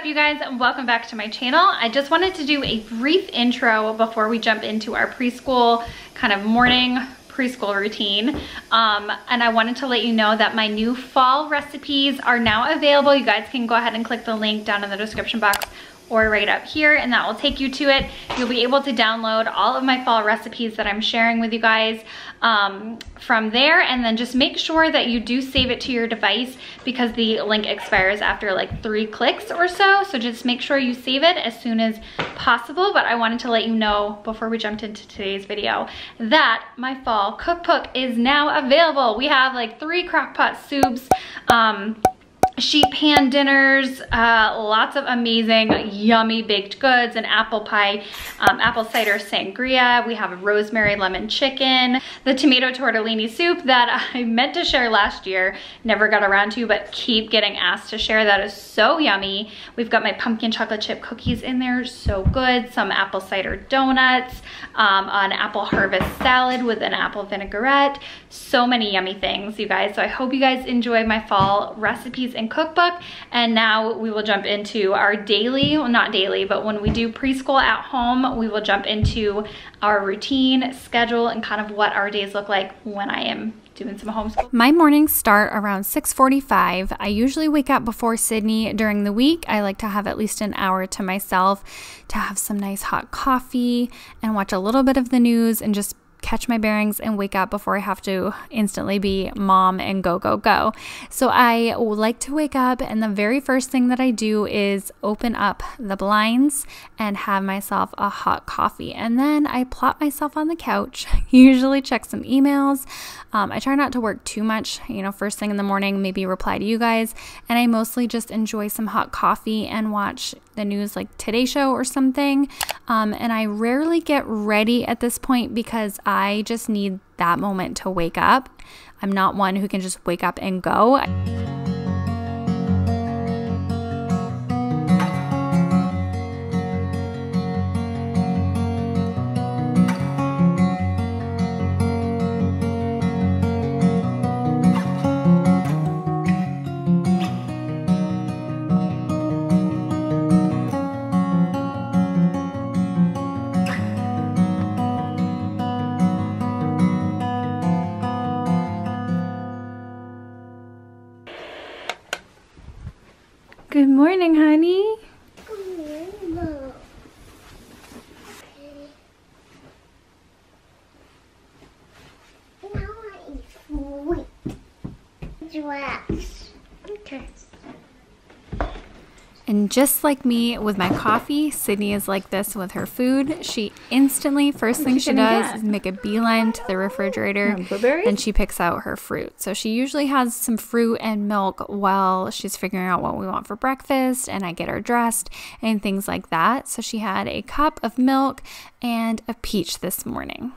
up, you guys? Welcome back to my channel. I just wanted to do a brief intro before we jump into our preschool kind of morning preschool routine. And I wanted to let you know that my new fall recipes are now available. You guys can go ahead and click the link down in the description box or right up here, and that will take you to it. You'll be able to download all of my fall recipes that I'm sharing with you guys from there, and then just make sure that you do save it to your device because the link expires after like 3 clicks or so. So just make sure you save it as soon as possible. But I wanted to let you know before we jumped into today's video that my fall cookbook is now available. We have like 3 crock pot soups, sheet pan dinners, lots of amazing yummy baked goods, and apple pie, apple cider sangria. We have a rosemary lemon chicken, the tomato tortellini soup that I meant to share last year, never got around to, but keep getting asked to share. That is so yummy. We've got my pumpkin chocolate chip cookies in there, so good. Some apple cider donuts, an apple harvest salad with an apple vinaigrette. So many yummy things, you guys. So I hope you guys enjoy my fall recipes and cookbook. And now we will jump into our daily, well, not daily, but when we do preschool at home, we will jump into our routine schedule and kind of what our days look like when I am doing some homeschool. My mornings start around 6:45. I usually wake up before Sydney during the week. I like to have at least an hour to myself to have some nice hot coffee and watch a little bit of the news and just catch my bearings and wake up before I have to instantly be mom and go, go, go. So I like to wake up, and the very first thing that I do is open up the blinds and have myself a hot coffee. And then I plop myself on the couch, usually check some emails. I try not to work too much, you know, first thing in the morning, maybe reply to you guys. And I mostly just enjoy some hot coffee and watch the news, like Today Show or something. And I rarely get ready at this point because I just need that moment to wake up. I'm not one who can just wake up and go. Good morning, honey. Good morning. Now I eat sweet dress. Okay. And just like me with my coffee, Sydney is like this with her food. She instantly, first thing she does is make a beeline to the refrigerator, and she picks out her fruit. So she usually has some fruit and milk while she's figuring out what we want for breakfast, and I get her dressed and things like that. So she had a cup of milk and a peach this morning.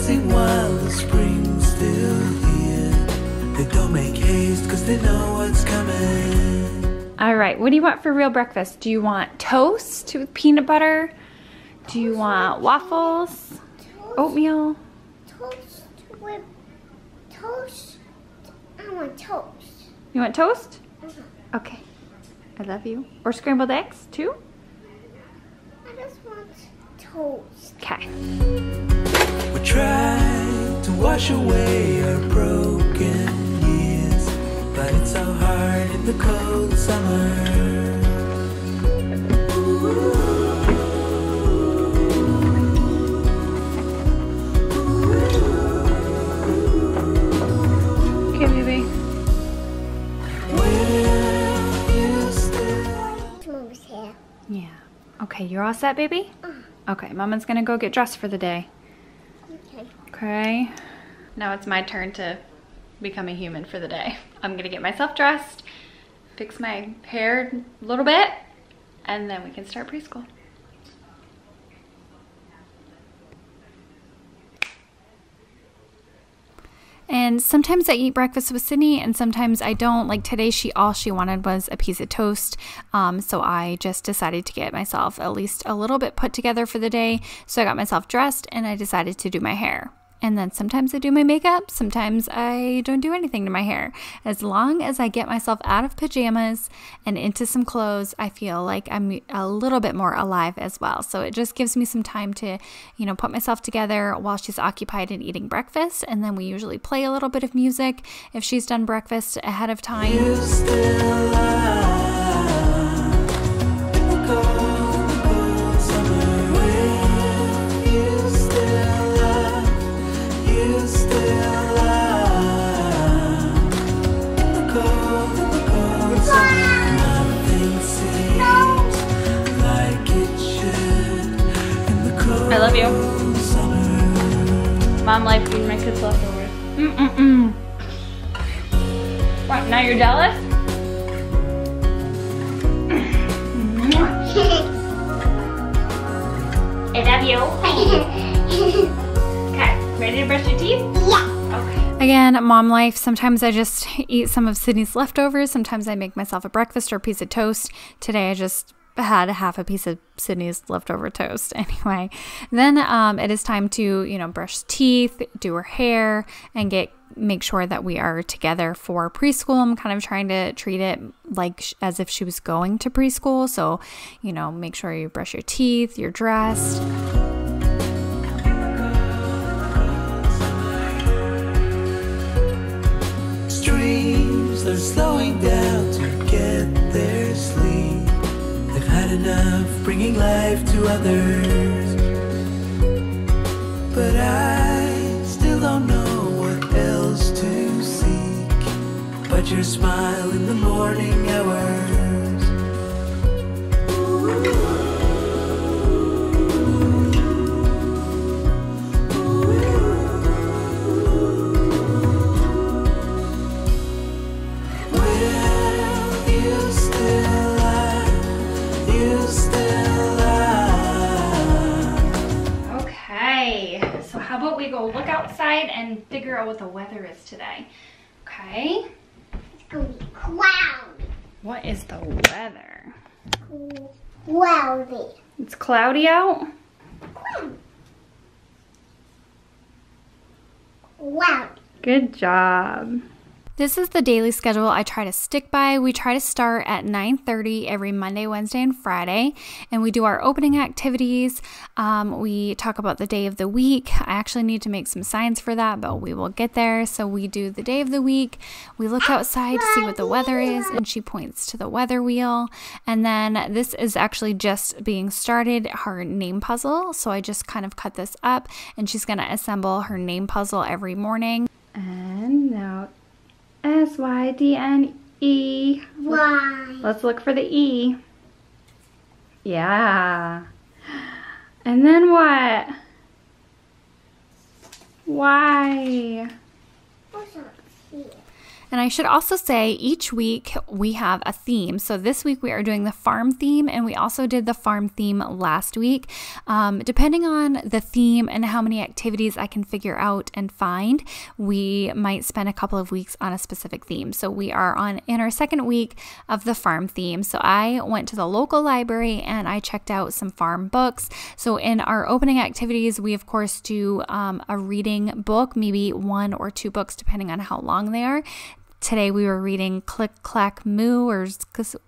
While the spring's still here, they don't make haste because they know what's coming. All right, what do you want for real breakfast? Do you want toast with peanut butter? Do you want waffles? Oatmeal? Toast with toast. I want toast. You want toast? Okay, I love you. Or scrambled eggs too? I just want toast. Okay. We try to wash away our broken years, but it's so hard in the cold summer. Okay, baby. Will you still? Mom's here. Yeah. Okay, you're all set, baby? Okay, Mama's gonna go get dressed for the day. Okay. Okay. Now it's my turn to become a human for the day. I'm gonna get myself dressed, fix my hair a little bit, and then we can start preschool. And sometimes I eat breakfast with Sydney and sometimes I don't. Like today, all she wanted was a piece of toast. So I just decided to get myself at least a little bit put together for the day. So I got myself dressed and I decided to do my hair. And then sometimes I do my makeup, sometimes I don't do anything to my hair. As long as I get myself out of pajamas and into some clothes, I feel like I'm a little bit more alive as well. So it just gives me some time to, put myself together while she's occupied in eating breakfast. And then we usually play a little bit of music if she's done breakfast ahead of time. I love you. Mom life feeding my kids leftovers. What, now you're jealous? I love you. Okay, ready to brush your teeth? Yeah. Okay. Again, mom life. Sometimes I just eat some of Sydney's leftovers. Sometimes I make myself a breakfast or a piece of toast. Today I just had half a piece of Sydney's leftover toast. Anyway, then it is time to, brush teeth, do her hair, and make sure that we are together for preschool. I'm kind of trying to treat it like as if she was going to preschool. So, make sure you brush your teeth, you're dressed. Streams, they're slowing down to get their sleep. They've had enough bringing life to others. But I still don't know what else to seek but your smile in the morning hours. How about we go look outside and figure out what the weather is today? Okay. It's gonna be cloudy. What is the weather? Cloudy. It's cloudy out? Cloudy. Good job. This is the daily schedule I try to stick by. We try to start at 9:30 every Monday, Wednesday, and Friday, and we do our opening activities. We talk about the day of the week. I actually need to make some signs for that, but we will get there. So we do the day of the week. We look outside to see what the weather is, and she points to the weather wheel. And then this is actually just being started, her name puzzle. So I just kind of cut this up, and she's going to assemble her name puzzle every morning. And now S-Y-D-N-E. Why? Let's look for the E. Yeah. And then what? Y. What's up here? And I should also say each week we have a theme. So this week we are doing the farm theme, and we also did the farm theme last week. Depending on the theme and how many activities I can figure out and find, we might spend a couple of weeks on a specific theme. So we are in our second week of the farm theme. So I went to the local library and I checked out some farm books. So in our opening activities, we of course do a reading book, maybe 1 or 2 books depending on how long they are. Today we were reading Click Clack Moo, or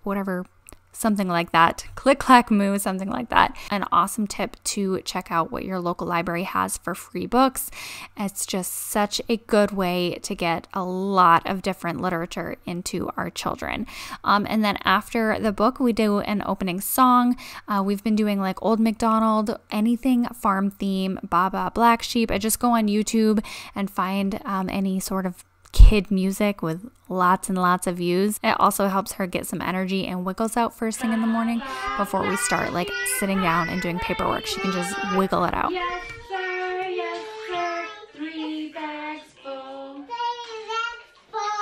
whatever, something like that. Click Clack Moo, something like that. An awesome tip to check out what your local library has for free books. It's just such a good way to get a lot of different literature into our children. And then after the book, we do an opening song. We've been doing like Old MacDonald, anything farm theme, Baba Black Sheep. I just go on YouTube and find any sort of kid music with lots and lots of views. It also helps her get some energy and wiggles out first thing in the morning before we start like sitting down and doing paperwork. She can just wiggle it out. Yes, sir, 3 bags full. 3 bags full.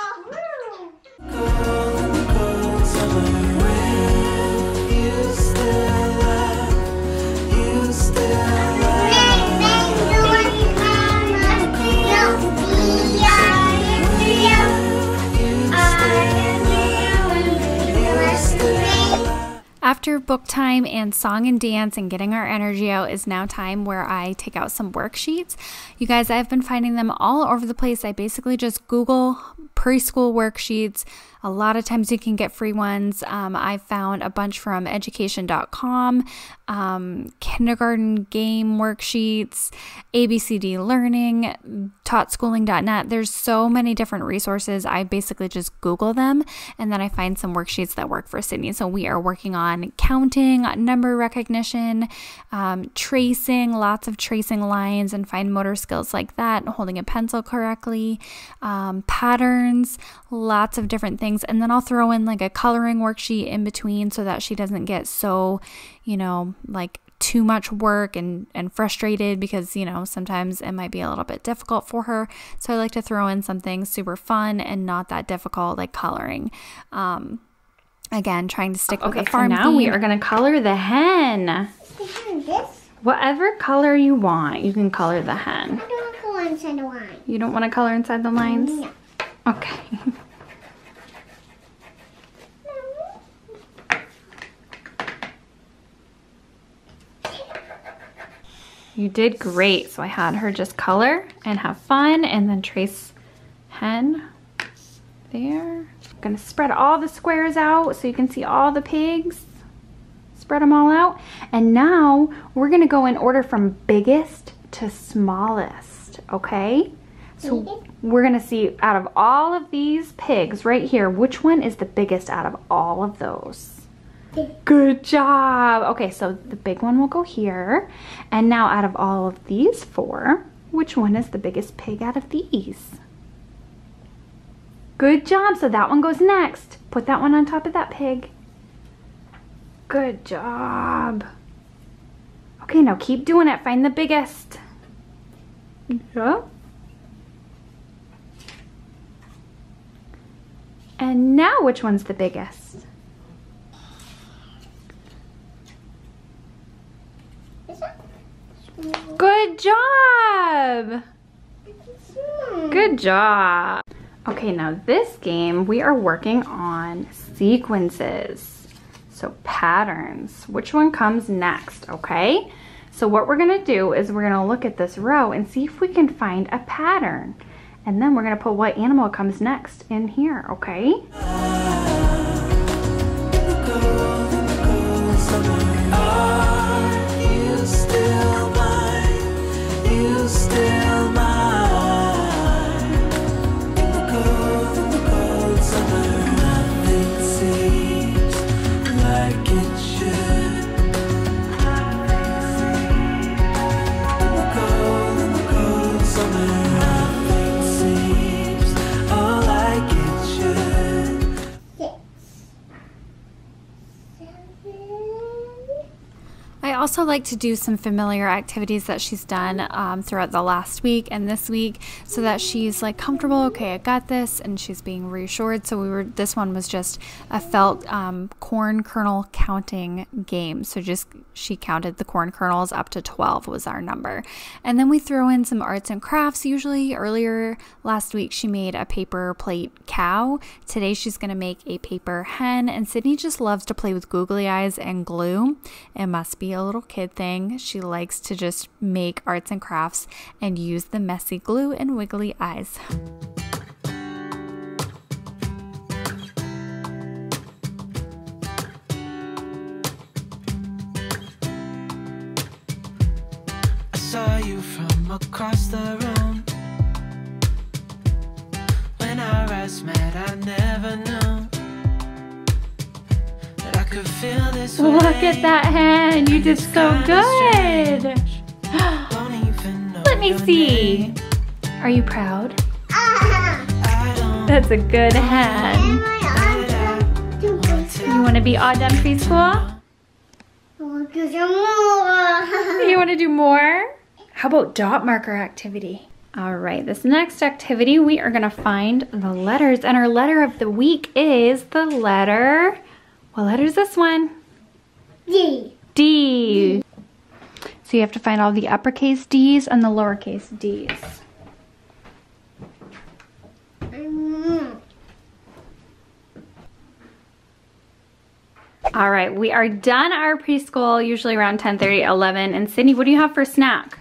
After book time and song and dance and getting our energy out is now time where I take out some worksheets. You guys, I've been finding them all over the place. I basically just Google preschool worksheets. A lot of times you can get free ones. I found a bunch from education.com, kindergarten game worksheets, ABCD learning, taughtschooling.net. There's so many different resources. I basically just Google them and then I find some worksheets that work for Sydney. So we are working on counting, number recognition, tracing, lots of tracing lines and fine motor skills like that, holding a pencil correctly, patterns, lots of different things. And then I'll throw in like a coloring worksheet in between so that she doesn't get so, like too much work and frustrated because, sometimes it might be a little bit difficult for her. So I like to throw in something super fun and not that difficult, like coloring. Again, trying to stick with the farm theme. We are going to color the hen. This? Whatever color you want, you can color the hen. I don't want to go inside the line. You don't want to color inside the lines? No. Okay. You did great. So I had her just color and have fun and then trace hen there. I'm gonna spread all the squares out so you can see all the pigs. Spread them all out. And now we're gonna go in order from biggest to smallest, okay? So we're gonna see out of all of these pigs right here, which one is the biggest out of all of those? Good job. Okay, so the big one will go here. And now out of all of these four, which one is the biggest pig out of these? Good job. So that one goes next. Put that one on top of that pig. Good job. Okay, now keep doing it. Find the biggest. Yeah. And now which one's the biggest? Good job! Good job! Okay, now this game, we are working on sequences. So patterns. Which one comes next, okay? So what we're gonna do is we're gonna look at this row and see if we can find a pattern. And then we're gonna put what animal comes next in here, okay? I also like to do some familiar activities that she's done throughout the last week and this week so that she's like comfortable, okay, I got this, and she's being reassured. So this one was just a felt corn kernel counting game. So she counted the corn kernels up to 12 was our number. And then we throw in some arts and crafts. Usually earlier last week she made a paper plate cow. Today she's going to make a paper hen, and Sydney just loves to play with googly eyes and glue. It must be a little kid thing. She likes to just make arts and crafts and use the messy glue and wiggly eyes. I saw you from across the room. When our eyes met, I never knew that I could feel this way. Look at that hen. You did so good. Let me see. Are you proud? That's a good hen. You want to be all done preschool? You want to do more? How about dot marker activity? All right, this next activity, we are going to find the letters, and our letter of the week is the letter, what letter is this one? D. D. So you have to find all the uppercase D's and the lowercase D's. All right, we are done our preschool, usually around 10:30, 11. And Sydney, what do you have for snack?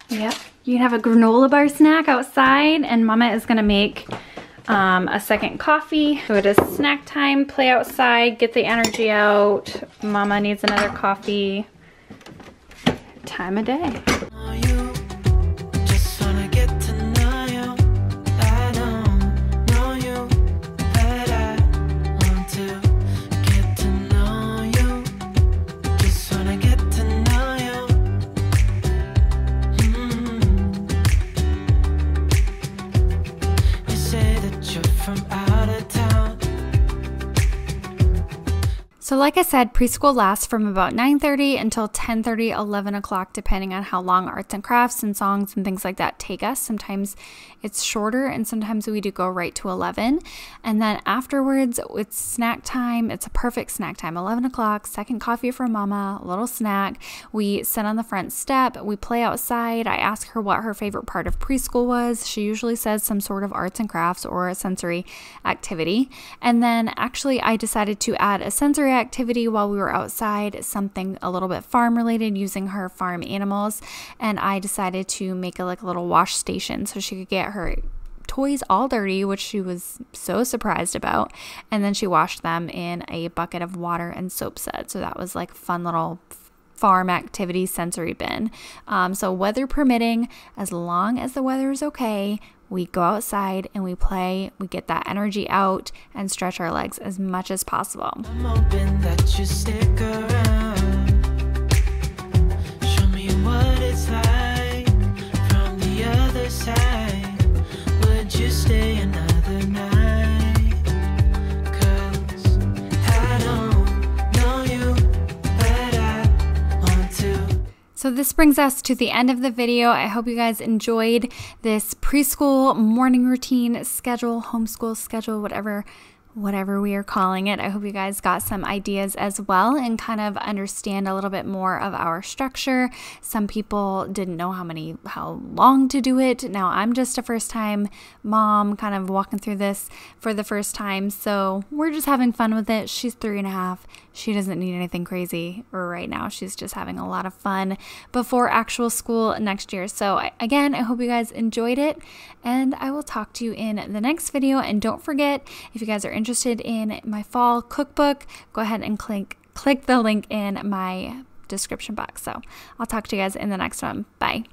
Yep, you have a granola bar snack outside, and Mama is gonna make a second coffee. So it is snack time, play outside, get the energy out. Mama needs another coffee. Time of day. So like I said, preschool lasts from about 9:30 until 10:30, 11 o'clock, depending on how long arts and crafts and songs and things like that take us. Sometimes it's shorter and sometimes we do go right to 11. And then afterwards, it's snack time. It's a perfect snack time. 11 o'clock, second coffee for Mama, a little snack. We sit on the front step. We play outside. I ask her what her favorite part of preschool was. She usually says some sort of arts and crafts or a sensory activity. And then actually I decided to add a sensory activity while we were outside, something a little bit farm related using her farm animals, and I decided to make a little wash station so she could get her toys all dirty, which she was so surprised about, and then she washed them in a bucket of water and soap suds. So that was like a fun little farm activity sensory bin. So weather permitting, as long as the weather is okay, we go outside and we play, we get that energy out and stretch our legs as much as possible. I'm hoping that you stick around. Show me what it's like from the other side. Would you stay another night? 'Cause I don't know you, but I want to. So this brings us to the end of the video. I hope you guys enjoyed this preschool morning routine schedule, homeschool schedule, whatever we are calling it. I hope you guys got some ideas as well and kind of understand a little bit more of our structure. Some people didn't know how long to do it. Now I'm just a first time mom kind of walking through this for the first time. So we're just having fun with it. She's 3.5. She doesn't need anything crazy right now. She's just having a lot of fun before actual school next year. So again, I hope you guys enjoyed it, and I will talk to you in the next video. And don't forget, if you guys are interested in my fall cookbook, go ahead and click the link in my description box. So I'll talk to you guys in the next one. Bye.